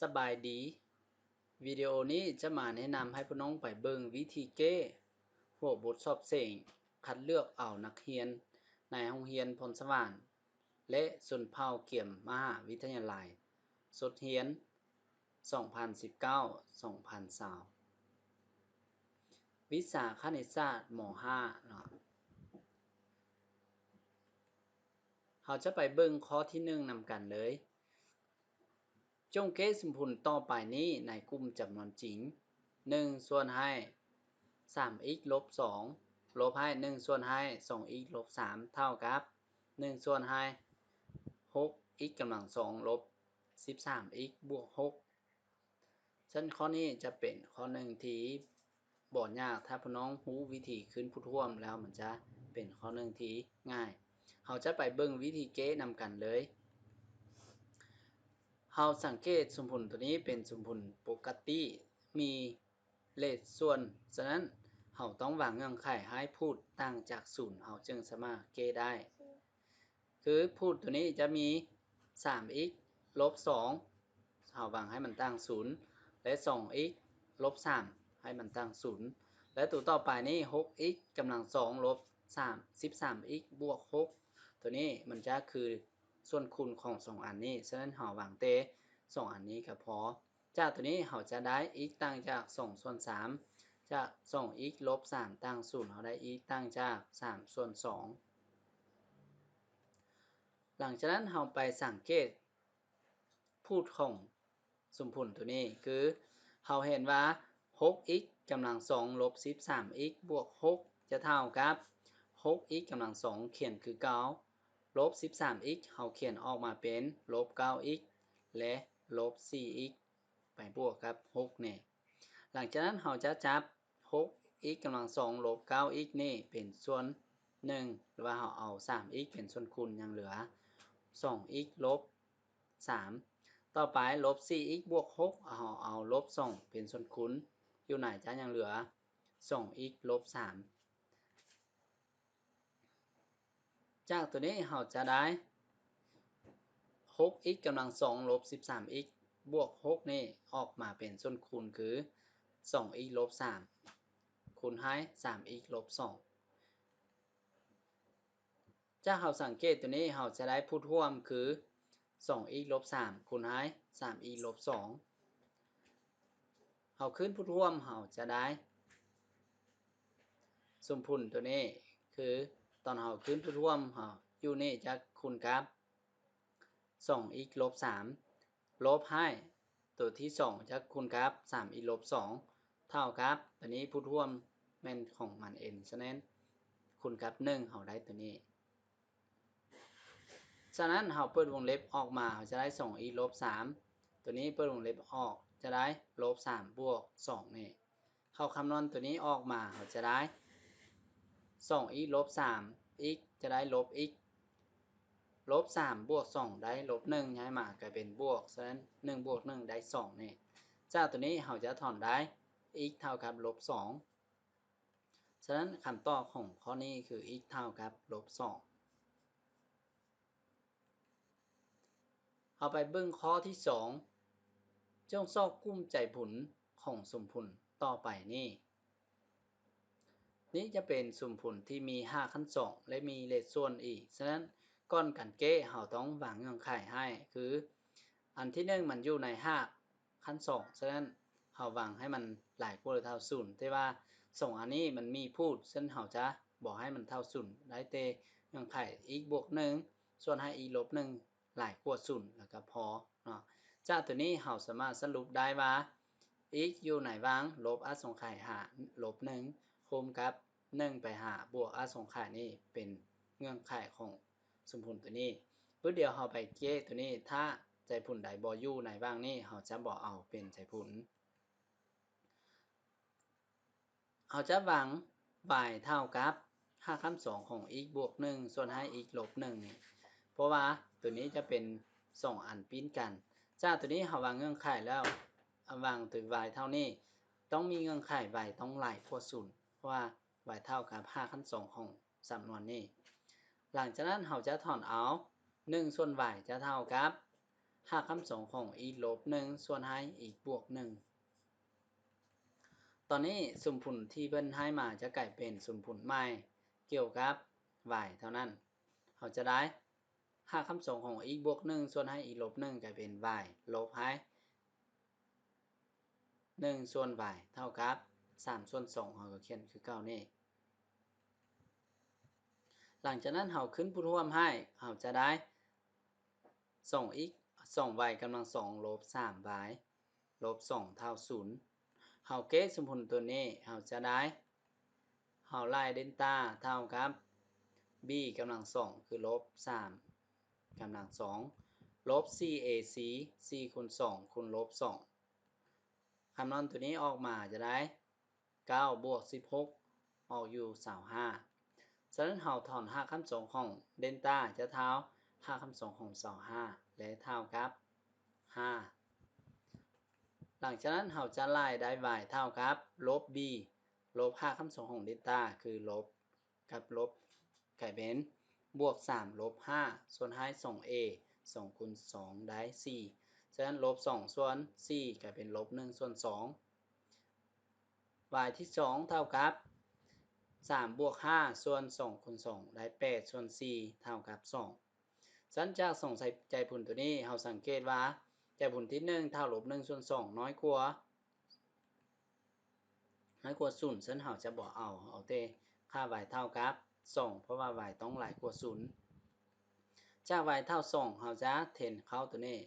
สบายดีวิดีโอนี้จะมาแนะนำให้พี่น้องไปเบิ่งวิธีแก้หัวบทสอบเสียงคัดเลือกเอานักเรียนในโรงเรียนพลสว่างและชนเผ่าเกี่ยมมหาวิทยาลัยสดเรียน 2019-2020 วิชาคณิตศาสตร์ม. 5 เนาะเราจะไปเบิ่งข้อที่1นำกันเลยจงแก้สมผลต่อไปนี้ในกลุ่มจำนวนจริง1ส่วนให้ 3x ลบ2ลบให้1ส่วนให้ 2x ลบ3เท่ากับ1ส่วนให้ 6x กำลัง2ลบ 13x บวก6ฉะนั้นข้อนี้จะเป็นข้อ1ที่บ่ยากถ้าพี่น้องรู้วิธีขึ้นผู้ท่วมแล้วมันจะเป็นข้อ1ที่ง่ายเราจะไปเบิ่งวิธีแก้นำกันเลยเราสังเกตสมผลตัวนี้เป็นสมผลปกติมีเลขส่วนฉะนั้นเราต้องวางเงื่อนไขให้พูดต่างจาก0เราจึงสามารถแก้ได้คือพูดตัวนี้จะมี 3x ลบ2เราวางให้มันตั้ง0และ 2x ลบ3ให้มันตั้ง0และตัวต่อไปนี้ 6x กำลัง2ลบ3 13x บวก6ตัวนี้มันจะคือส่วนคูณของ2อันนี้ฉะนั้นเราวางแต่2อันนี้ก็พอจากตัวนี้เราจะได้ x ต่างจาก2ส่วน3จาก 2x ลบ3ตั้ง0เราได้ x ต่างจาก3ส่วน2หลังจากนั้นเราไปสังเกตพูดของสมผลตัวนี้คือเราเห็นว่า 6x กำลัง2ลบ 13x บวก6จะเท่ากับ 6x กำลัง2เขียนคือ9ลบ 13x เราเขียนออกมาเป็นลบ 9x และลบ 4x ไปบวกกับ6เนี่ยหลังจากนั้นเราจะจับ 6x กำลัง2ลบ 9x นี่เป็นส่วน1หรือว่าเราเอา 3x เป็นส่วนคูณยังเหลือ 2x ลบ3ต่อไปลบ 4x บวก6เราเอาลบ2เป็นส่วนคูณอยู่ไหนจะยังเหลือ 2x ลบ3จากตัวนี้เราจะได้ 6x กำลัง2ลบ 13x บวก6นี่ออกมาเป็นส่วนคูณคือ 2x ลบ3คูณให้ 3x ลบ2จากเราสังเกตตัวนี้เราจะได้พูดร่วมคือ 2x ลบ3คูณให้ 3x ลบ2เราขึ้นพูดร่วมเราจะได้สมผลตัวนี้คือตอนเราขึ้นพูดร่วมเราอยู่นี่จะคูณกับ 2x ลบ3ลบให้ตัวที่2จะคูณกับ 3x ลบ2เท่ากับตัวนี้พูดร่วมแม่นของมันเองฉะนั้นคูณกับ1เราได้ตัวนี้ฉะนั้นเราเปิดวงเล็บออกมาเราจะได้ 2x ลบ3ตัวนี้เปิดวงเล็บออกจะได้ลบ3บวก2นี่เราคำนวณตัวนี้ออกมาเราจะได้ 2x ลบ3x จะได้ลบ x ลบ3บวก2ได้ลบ1ย้ายมากลายเป็นบวกฉะนั้น1บวก1ได้2นี่จากตัวนี้เราจะถอนได้ x เท่ากับลบ2ฉะนั้นคำตอบของข้อนี้คือ x เท่ากับลบ2เอาไปเบิ่งข้อที่2จงซอกกุ้มใจผลของสมผลต่อไปนี่จะเป็นสมผลที่มี5ขั้น2และมีเลขส่วนอีกฉะนั้นก่อนการแก้เราต้องวางเงื่อนไขให้คืออันที่1มันอยู่ใน5ขั้น2ฉะนั้นเราวางให้มันหลายกว่าหรือเท่า0แต่ว่า2อันนี้มันมีพูดฉะนั้นเราจะบอกให้มันเท่า0ได้แต่เงื่อนไข x บวก1ส่วนให้ x ลบ1หลายกว่า0แล้วก็พอเนาะจากตัวนี้เราสามารถสรุปได้ว่า x อยู่ไหนบ้างลบอสงไขยหารลบ1คูณกับ1ไปหาบวกอสงไขยนี่เป็นเงื่อนไขของสมผลตัวนี้เพื่อเดี๋ยวเราไปแก้ตัวนี้ถ้าใจผลใดบ่อยู่ไหนบ้างนี่เราจะบ่เอาเป็นใจผลเราจะวาง y เท่ากับ5คำ2ของ x บวก1ส่วนให้ x ลบ1นี่เพราะว่าตัวนี้จะเป็น2อันปิ้นกันจากตัวนี้เราวางเงื่อนไขแล้ววางตัว y เท่านี้ต้องมีเงื่อนไข y ต้องหลายกว่า0เพราะว่า y เท่ากับ5ขั้น2ของสำนวนนี้หลังจากนั้นเราจะถอนเอา1ส่วน y จะเท่ากับ หากคำสองของ x ลบ1ส่วนให้ x บวก1ตอนนี้สมผลที่เพิ่นให้มาจะกลายเป็นสมผลใหม่เกี่ยวกับ y เท่านั้นเราจะได้หากคำสองของ x บวก1ส่วนให้ x ลบ1กลายเป็น y ลบให้1ส่วน y เท่ากับ3ส่วน2เราก็เขียนคือเก่านี่หลังจากนั้นเราขึ้นผู้ร่วมให้เราจะได้ 2x 2y กำลัง2ลบ 3y ลบ2เท่า0เราเกะสมผลตัวนี้เราจะได้เราไล่เดลต้าเท่ากับ b กำลัง2คือลบ3กำลัง2ลบ 4ac 4คูณ2คูณลบ2คำนวณตัวนี้ออกมาจะได้9บวก16ออกอยู่25ฉะนั้นเราถอน5คำสองของเดลต้าจะเท่า5คำสองของ25และเท่ากับ5หลังจากนั้นเราจะไล่ได้ y เท่ากับลบ b ลบ5คำสองของเดลต้าคือลบกับลบกลายเป็นบวก3ลบ5ส่วนให้ 2a 2คูณ2ได้4ฉะนั้นลบ2ส่วน4กลายเป็นลบ1ส่วน2 y ที่2เท่ากับ3บวก5ส่วน2คูณ2ได้8ส่วน4เท่ากับ2ฉะนั้นจากส่งใจผลตัวนี้เราสังเกตว่าใจผลที่1เท่าลบ1ส่วน2น้อยกว่า0ฉะนั้นเราจะบอกเอาแต่ค่า y เท่ากับ2เพราะว่า y ต้องหลายกว่า0จาก y เท่า2เราจะเทนเข้าตัวนี้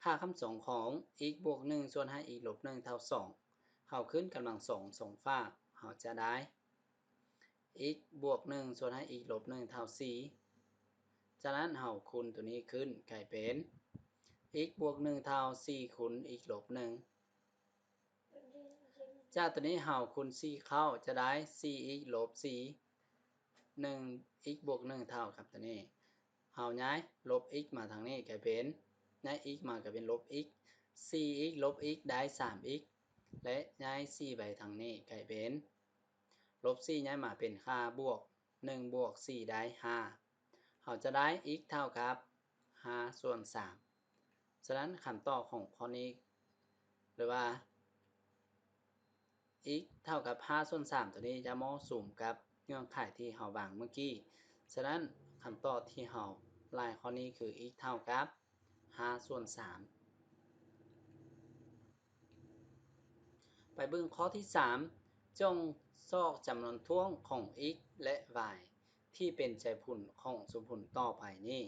ค่าคำสองของ x บวก1ส่วนให้ x ลบ1เท่า2เราขึ้นกำลัง2ส่งฝากเราจะได้ x บวก1ส่วนให้ x ลบ1เท่า4จากนั้นเราคูณตัวนี้ขึ้นกลายเป็น x บวก1เท่า4คูณ x ลบ1จากตัวนี้เราคูณ4เข้าจะได้ 4x ลบ4 1x บวก1เท่าครับตัวนี้เราย้ายลบ x มาทางนี้กลายเป็นย้าย x มากลายเป็นลบ x 4x ลบ x ได้ 3x และย้าย4ไปทางนี้กลายเป็นลบ4ย้ายมาเป็นค่าบวก1บวก4ได้5เราจะได้ x เท่ากับ5ส่วน3ฉะนั้นคำตอบของข้อนี้หรือว่า x เท่ากับ5ส่วน3ตัวนี้จะเหมาะสมกับเงื่อนไขที่เราวางเมื่อกี้ฉะนั้นคำตอบที่เราไล่ข้อนี้คือ x เท่ากับ5ส่วน3ไปเบิ่งข้อที่3จงซอกจำนวนท่วงของ x และ y ที่เป็นใจผลของสมผลต่อไปนี้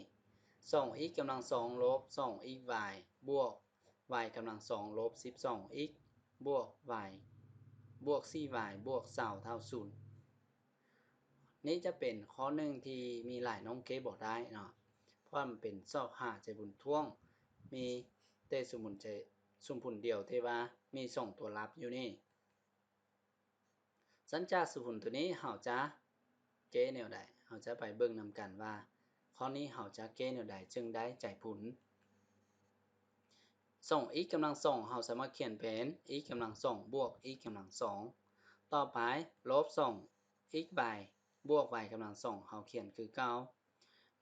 2x กำลัง2ลบ 2xy บวก y กำลัง2ลบ 12x บวก y บวก 4y บวก20เท่า0นี้จะเป็นข้อหนึ่งที่มีหลายน้องเกบอกได้เนาะเพราะมันเป็นซอกหาใจบุญท่วงมีแต่สมผลเดียวที่ว่ามี2ตัวรับอยู่นี่สัญจากสมผลตัวนี้เราจะเก้แนวใดเราจะไปเบิ่งนำกันว่าข้อนี้เราจะเก้แนวใดจึงได้ใจผล2x กำลัง2เราสามารถเขียนเป็น x กำลัง2บวก x กำลัง2ต่อไปลบ2xy บวก y กำลัง2เราเขียนคือเก่า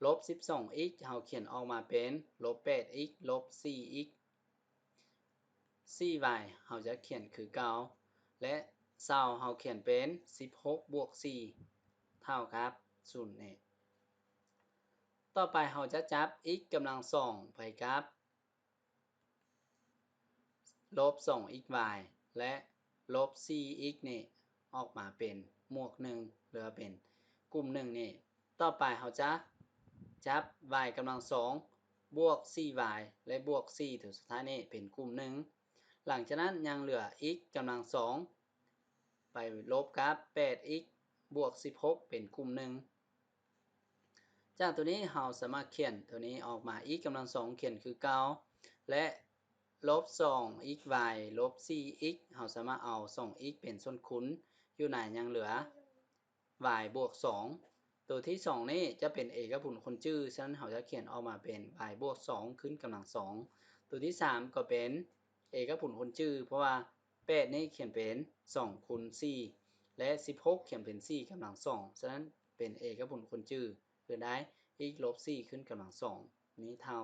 ลบ 12x เราเขียนออกมาเป็นลบ 8x ลบ 4x 4y เราจะเขียนคือเก่าและ20เราเขียนเป็น16บวก4เท่ากับ0นี่ต่อไปเราจะจับ x กำลัง2ไปกับลบ 2xy และลบ 4x นี่ออกมาเป็นหมวก1เหลือเป็นกลุ่ม1นี่ต่อไปเราจะจับ y กำลัง2บวก 4y และบวก4ถึงสุดท้ายนี่เป็นกลุ่ม1หลังจากนั้นยังเหลือ x กำลัง2ไปลบกับ 8x บวก16เป็นกลุ่ม1จากตัวนี้เราสามารถเขียนตัวนี้ออกมา x กำลัง2เขียนคือเก่าและลบ 2xy ลบ 4x เราสามารถเอา 2x เป็นส่วนคูณอยู่ไหนยังเหลือ y บวก2ตัวที่2นี้จะเป็นเอกผลคนจื้อฉะนั้นเราจะเขียนออกมาเป็น y บวก2ขึ้นกำลัง2ตัวที่3ก็เป็นเอกผลคนจื้อเพราะว่า8นี้เขียนเป็น2คูณ4และ16เขียนเป็น4กำลัง2ฉะนั้นเป็นเอกผลคนจื้อคือได้ x ลบ4ขึ้นกำลัง2นี้เท่า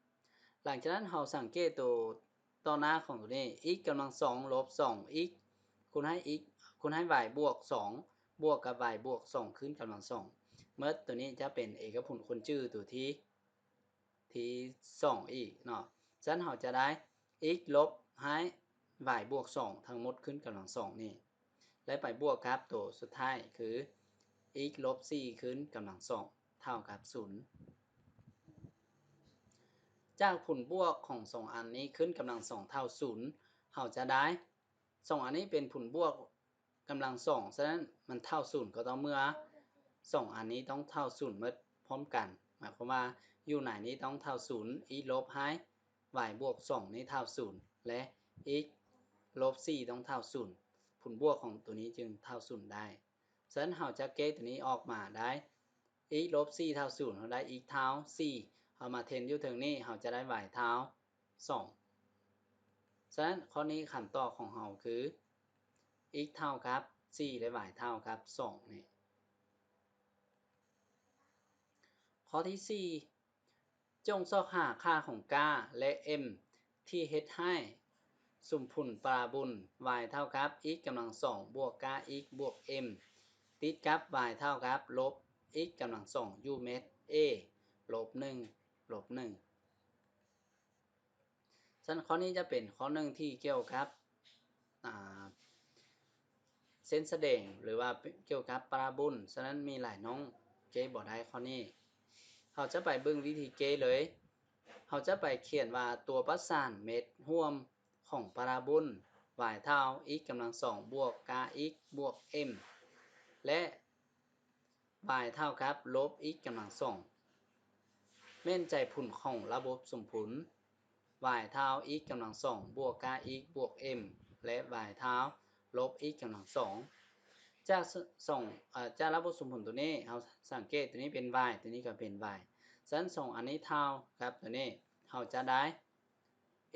0 หลังจากนั้นเราสังเกตตัวต่อหน้าของตัวนี้ x กำลัง2ลบ 2x คุณให้ x คุณให้ y บวก2บวกกับ y บวก2ขึ้นกำลัง2เมื่อตัวนี้จะเป็นเอกพจน์คนชื่อตัวที่2อีกเนาะฉะนั้นเราจะได้ x ลบให้ y บวก2ทั้งหมดขึ้นกำลัง2นี่และไปบวกครับตัวสุดท้ายคือ x ลบ4ขึ้นกำลัง2เท่ากับ0จากผลบวกของ2อันนี้ขึ้นกำลัง2เท่า0เราจะได้2อันนี้เป็นผลบวกกำลัง2ฉะนั้นมันเท่า0ก็ต้องเมื่อ2อันนี้ต้องเท่า0เมื่อพร้อมกันหมายความว่าอยู่ไหนนี้ต้องเท่า0 x ลบให้ y บวก2นี้เท่า0และ x ลบ4ต้องเท่า0ผลบวกของตัวนี้จึงเท่า0ได้ฉะนั้นเราจะเกตตัวนี้ออกมาได้ x ลบ4เท่า0เราได้ x เท่า4เอามาเทนอยู่ถึงนี้เราจะได้ y เท่า2ฉะนั้นข้อนี้คำตอบของเราคือ x เท่ากับ4และ y เท่ากับ2นี่ข้อที่4จงซอกหาค่าของกาและ m ที่เฮ็ดให้สมผลปราบุล y เท่ากับ x กำลัง2บวกกา x บวก m ติดกับ y เท่ากับลบ x กำลัง2อยู่เม็ด a ลบ1ลบ1ฉะนั้นข้อนี้จะเป็นข้อหนึ่งที่เกี่ยวกับเส้นแสดงหรือว่าเกี่ยวกับปาราโบลฉะนั้นมีหลายน้องเก๋บ่ได้ข้อนี้เราจะไปเบิ่งวิธีเก๋เลยเราจะไปเขียนว่าตัวประสานเม็ดร่วมของปาราโบล y เท่า x กำลัง2บวกกา x บวก m และ y เท่ากับลบ x กำลัง2แม่นใจผลของระบบสมผล y เท่า x กำลัง2บวกกา x บวก m และ y เท่าลบ x กำลัง2จากระบบสมผลตัวนี้เราสังเกตตัวนี้เป็น y ตัวนี้ก็เป็น y ฉะนั้น2อันนี้เท่ากับตัวนี้เราจะได้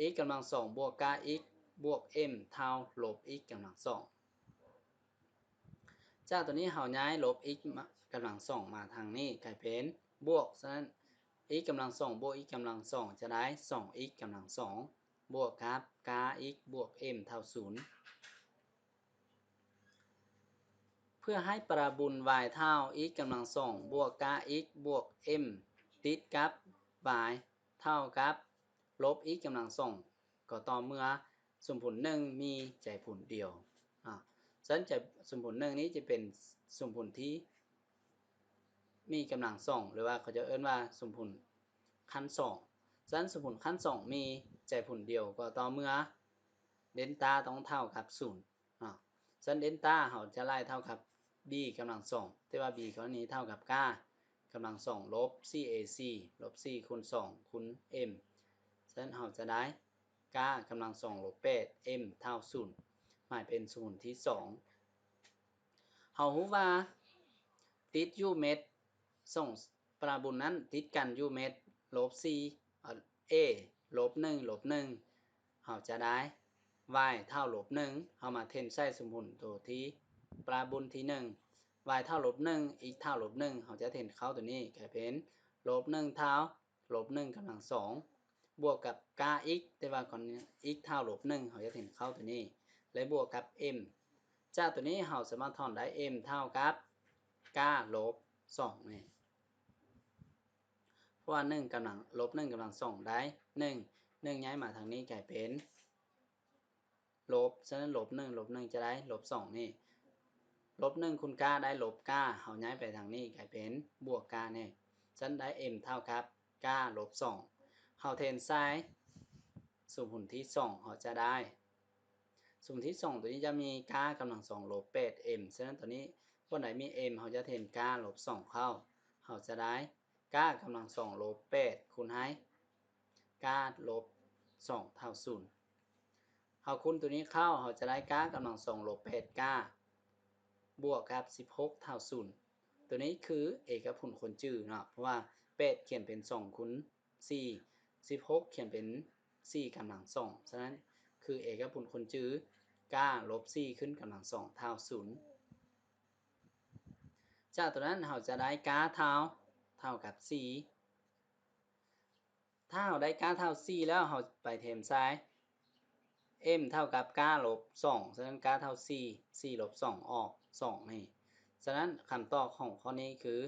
x กำลัง2บวกกา x บวก m เท่าลบ x กำลัง2จากตัวนี้เราย้ายลบ x กำลัง2มาทางนี้กลายเป็นบวกฉะนั้น x กำลัง2บวก x กำลัง2จะได้ 2x กำลัง2บวกกับกา x บวก m เท่า0เพื่อให้ปราบุล y เท่า x กำลัง2บวกกา x บวก m ติดกับ y เท่ากับลบ x กำลัง2ก็ต่อเมื่อสมผล1มีใจผลเดียวฉะนั้นสมผล1นี้จะเป็นสมผลที่มีกำลัง2หรือว่าเขาจะเอิ้นว่าสมผลขั้น2ฉะนั้นสมผลขั้น2มีใจผลเดียวก็ต่อเมื่อเดลต้าต้องเท่ากับ0ฉะนั้นเดลต้าเราจะไล่เท่ากับ b กำลัง2แต่ว่า b กรณีเท่ากับกากำลัง2ลบ 4ac ลบ4คูณ2คูณ m ฉะนั้นเราจะได้กากำลัง2ลบ8 m เท่า0หมายเป็นสมผลที่2เรารู้ว่าติดอยู่เม็ดส่งปราบุลนั้นติดกันอยู่เม็ดลบ4 a ลบ1ลบ1เราจะได้ y เท่าลบ1เรามาเทนใส่สมผลตัวที่ปราบุลที่1 y เท่าลบ1 x เท่าลบ1เราจะเทนเข้าตัวนี้กลายเป็นลบ1เท่าลบ1กำลัง2บวกกับกา x แต่ว่าก่อนนี้ x เท่าลบ1เราจะเทนเข้าตัวนี้และบวกกับ m จากตัวนี้เราสามารถถอนได้ m เท่ากับกาลบ2นี่เพราะว่า1กำลังลบ1กำลัง2ได้1ย้ายมาทางนี้กลายเป็นลบฉะนั้นลบ1ลบ1จะได้ลบ2นี่ลบ1คูณกาได้ลบกาเราย้ายไปทางนี้กลายเป็นบวกกานี่ฉะนั้นได้ m เท่ากับกาลบ2เราเทนใส่สมผลที่2เราจะได้สมผลที่2ตัวนี้จะมีกากำลัง2ลบ 8m ฉะนั้นตัวนี้บนไหนมี m เราจะเทนกาลบ2เข้าเราจะได้กากำลัง2ลบ8คูณให้กาลบ2เท่า0เราคูณตัวนี้เข้าเราจะได้กากำลัง2ลบ8กาบวกกับ16เท่า0ตัวนี้คือเอกพจน์คนจื่อเนาะเพราะว่า8เขียนเป็น2คูณ4 16เขียนเป็น4กำลัง2ฉะนั้นคือเอกพจน์คนจื่อกาลบ4ขึ้นกำลัง2เท่า0จากตัวนั้นเราจะได้กาเท่ากับ4 ถ้าเราได้ก้าเท่า4แล้วเราไปแถมซ้าย m เท่ากับก้าลบ2ฉะนั้นก้าเท่า4 4ลบ2ออก2นี่ฉะนั้นคำตอบของข้อนี้คือ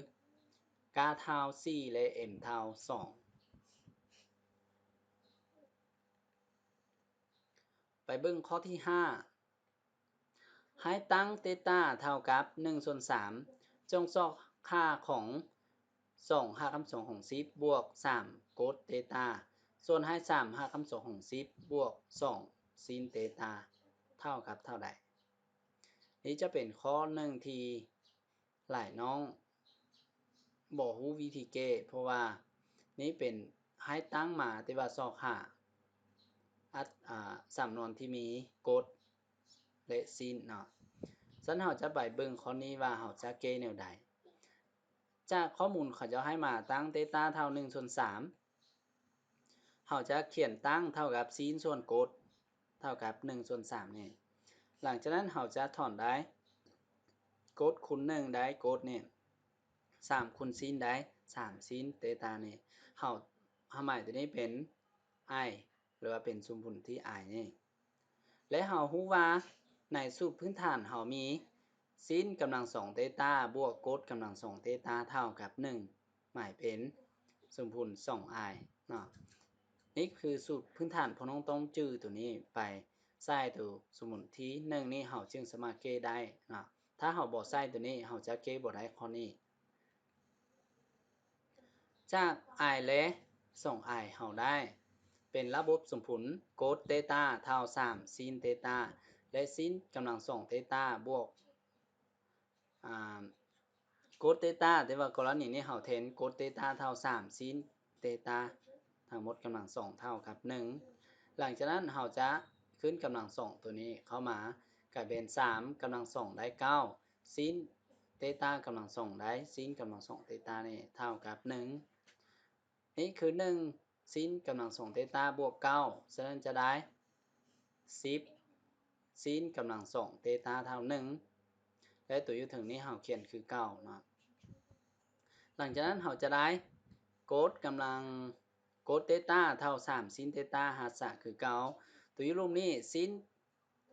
ก้าเท่า4และ m เท่า2ไปเบิ่งข้อที่5ให้ตั้งเตต้าเท่ากับ1/3จงซอกค่าของ2 5 2ของ10บวก3โกดเตต้าส่วนให้3 5 2ของ10บวก2ซินเตต้าเท่ากับเท่าใดนี้จะเป็นข้อหนึ่งที่หลายน้องบ่รู้วิธีแก้เพราะว่านี้เป็นให้ตั้งมาแต่ว่าซอกหาสำนวนที่มีกดและซินเนาะฉะนั้นเราจะไปเบิ่งข้อนี้ว่าเราจะแก้แนวใดจากข้อมูลเขาจะให้มาตั้งเตต้าเท่า1/3เราจะเขียนตั้งเท่ากับซินส่วนกดเท่ากับ1/3นี่หลังจากนั้นเราจะถอนได้กดคูณ1ได้กดนี่3คูณซินได้3ซินเตต้านี่เราหมายตัวนี้เป็น i หรือว่าเป็นสมผลที่ i นี่และเรารู้ว่าในสูตรพื้นฐานเรามีซินกำลัง2เตต้าบวกกดกำลัง2เตต้าเท่ากับ1หมายเป็นสมผล 2i เนาะนี่คือสูตรพื้นฐานพอน้องต้องจื้อตัวนี้ไปใส่ตัวสมมุติที่1นี่เราจึงสามารถแก้ได้เนาะถ้าเราบ่ใส่ตัวนี้เราจะแก้บ่ได้ข้อนี้จาก i และ 2i เราได้เป็นระบบสมผลโกดเตต้าเท่า3ซินเตต้าและซินกำลัง2เตต้าบวกโกดเตต้าแต่ว่ากรณีนี้เราแทนโกดเตต้าเท่า3ซินเตต้าทั้งหมดกำลัง2เท่ากับ1หลังจากนั้นเราจะขึ้นกำลัง2ตัวนี้เข้ามากลายเป็น3กำลัง2ได้9ซินเตต้ากำลัง2ได้ซินกำลัง2เตต้านี่เท่ากับ1นี่คือ1ซินกำลัง2เตต้าบวก9ฉะนั้นจะได้10ซินกำลัง2เตต้าเท่า1และตัวอยู่ถึงนี้เราเขียนคือ9เนาะหลังจากนั้นเราจะได้โกดกำลังโกดเตต้าเท่า3ซินเตต้าหัสสะคือ9ตัวอยู่รูปนี้ซิน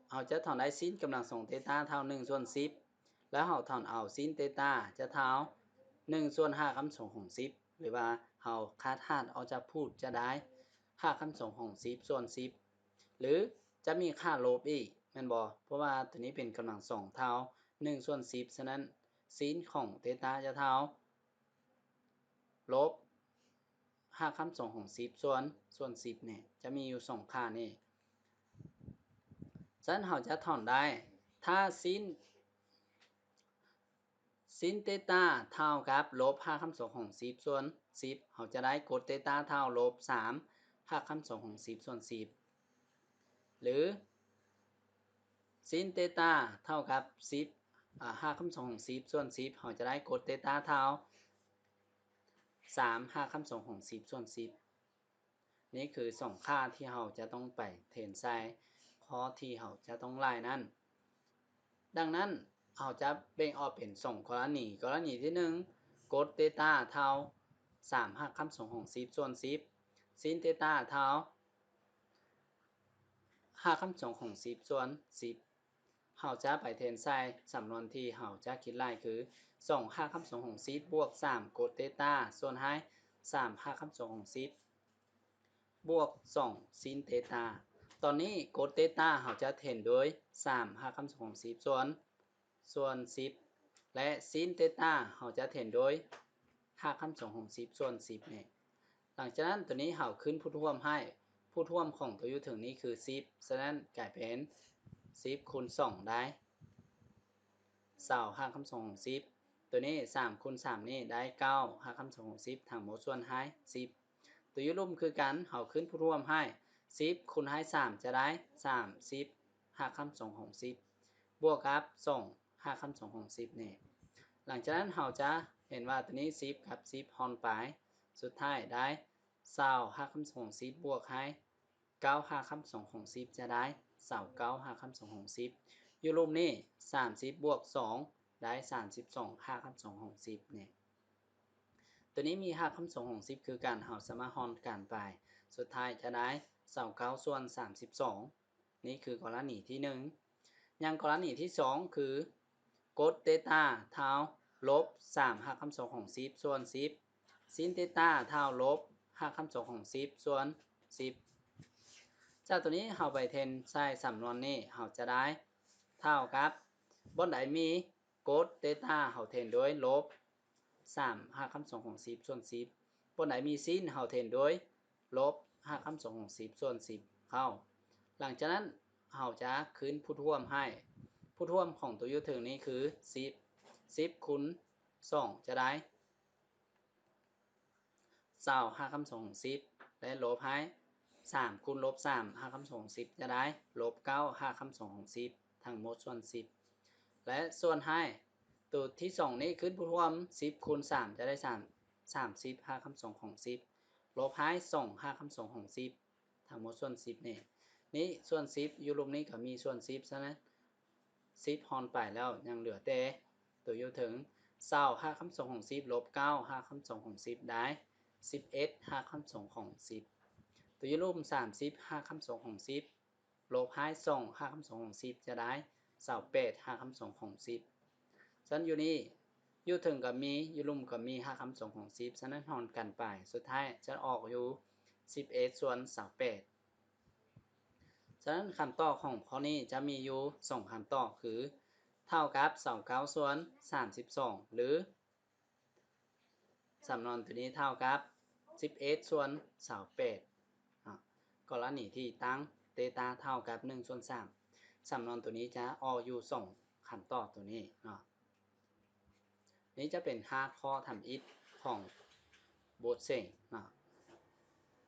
เราจะถอนได้ซินกำลัง2เตต้าเท่า1/10แล้วเราถอนเอาซินเตต้าจะเท่า1/5 คำ2ของ10หรือว่าเราคาดหาดเอาจะพูดจะได้5 คำ2ของ10ส่วน10หรือจะมีค่าลบอีกแม่นบ่เพราะว่าตัวนี้เป็นกำลัง2เท่า1/10ฉะนั้นซินของเตต้าจะเท่าลบ5 คำ2ของ10ส่วน10เนี่ยจะมีอยู่2ค่านี่ฉะนั้นเราจะถอนได้ถ้าซินเตต้าเท่ากับลบ5 คำ2ของ10ส่วน10เราจะได้กดเตต้าเท่าลบ3 5 คำ2ของ10ส่วน10หรือซินเตต้าเท่ากับ10 5 คำ2ของ10ส่วน10เราจะได้กดเตต้าเท่า3 5 คำ2ของ10ส่วน10นี่คือ2ค่าที่เราจะต้องไปเทนใส่ข้อที่เราจะต้องไล่นั้นดังนั้นเราจะแบ่งออกเป็น2กรณีที่1กดเตต้าเท่า3 5 คำ2ของ10ส่วน10ซินเตต้าเท่า5 คำ2ของ10ส่วน10เราจะไปเทนใส่สำนวนที่เราจะคิดไล่คือ2 5 คำ2ของ10บวก3กดเตต้าส่วนให้3 5 คำ2ของ10บวก2ซินเตต้าตอนนี้กดเตต้าเราจะเห็นโดย3 5 คำ2ของ10ส่วน10และซินเตต้าเราจะเห็นโดย5 คำ2ของ10ส่วน10เนี่ยหลังจากนั้นตัวนี้เราขึ้นผู้ท่วมให้ผู้ท่วมของตัวอยู่ถึงนี้คือ10ฉะนั้นกลายเป็น10คูณ2ได้25 คำ2ของ10ตัวนี้3คูณ3นี่ได้9 5 คำ2ของ10ทั้งหมดส่วนให้10ตัวอยู่ร่วมคือกันเราขึ้นผู้ท่วมให้10คูณให้3จะได้30 5 คำ2ของ10บวกกับ2 5 คำ2ของ10นี่หลังจากนั้นเราจะเห็นว่าตัวนี้10กับ10หารไปสุดท้ายได้25 คำ2ของ10บวกให้9 5 คำ2ของ10จะได้29 5 คำ2ของ10อยู่รูปนี้30บวก2ได้32 5 คำ2ของ10เนี่ย ตัวนี้มีหักคำส่งของ10คือการเฮาสามารถฮอนการไปสุดท้ายจะได้29ส่วน32นี่คือกรณีที่1อย่างกรณีที่2คือกดเตต้าเท่าลบ3หักคำส่งของ10ส่วน10ซินเตต้าเท่าลบหักคำส่งของ10ส่วน10จากตัวนี้เฮาไปเทนใส่สำนวนนี้เฮาจะได้เท่ากับบนใดมีกดเตต้าเฮาเทนด้วยลบ3หักคำส่งของ10ส่วน10บนไหนมีซินเฮาเทนด้วยลบ5คำส่งของ10ส่วน10เข้าหลังจากนั้นเฮาจะคืนผู้ท่วมให้ผู้ท่วมของตัวยุทธถึงนี้คือ10คูณ2จะได้25คำส่งของ10และลบให้3คูณลบ3 5คำส่งของ10จะได้ลบ9 5คำส่งของ10ทั้งหมดส่วน10และส่วนให้ตัวที่2นี้ขึ้นผู้ท่วม10คูณ3จะได้30 5คำส่งของ10ลบให้2 5คำส่งของ10ทั้งหมดส่วน10นี่ส่วน10อยู่รูปนี้ก็มีส่วน10ซะนะ10ฮอนไปแล้วยังเหลือแต่ตัวอยู่ถึง25คำส่งของ10ลบ9 5คำส่งของ10ได้11 5คำส่งของ10ตัวอยู่รูป30 5คำส่งของ10ลบให้2 5คำส่งของ10จะได้28 5คำส่งของ10ฉะนั้นอยู่นี่อยู่ถึงกับมีอยู่ลุ่มกับมี5คำส่งของ10ฉะนั้นฮอนกันไปสุดท้ายจะออกอยู่11ส่วน28ฉะนั้นคำตอบของข้อนี้จะมีอยู่2คำตอบคือเท่ากับ29ส่วน32หรือสำนวนตัวนี้เท่ากับ11ส่วน28กรณีที่ตั้งเตต้าเท่ากับ1ส่วน3สำนวนตัวนี้จะออกอยู่2คำตอบตัวนี้นี่จะเป็น5ข้อทำอิฐของโบสเซง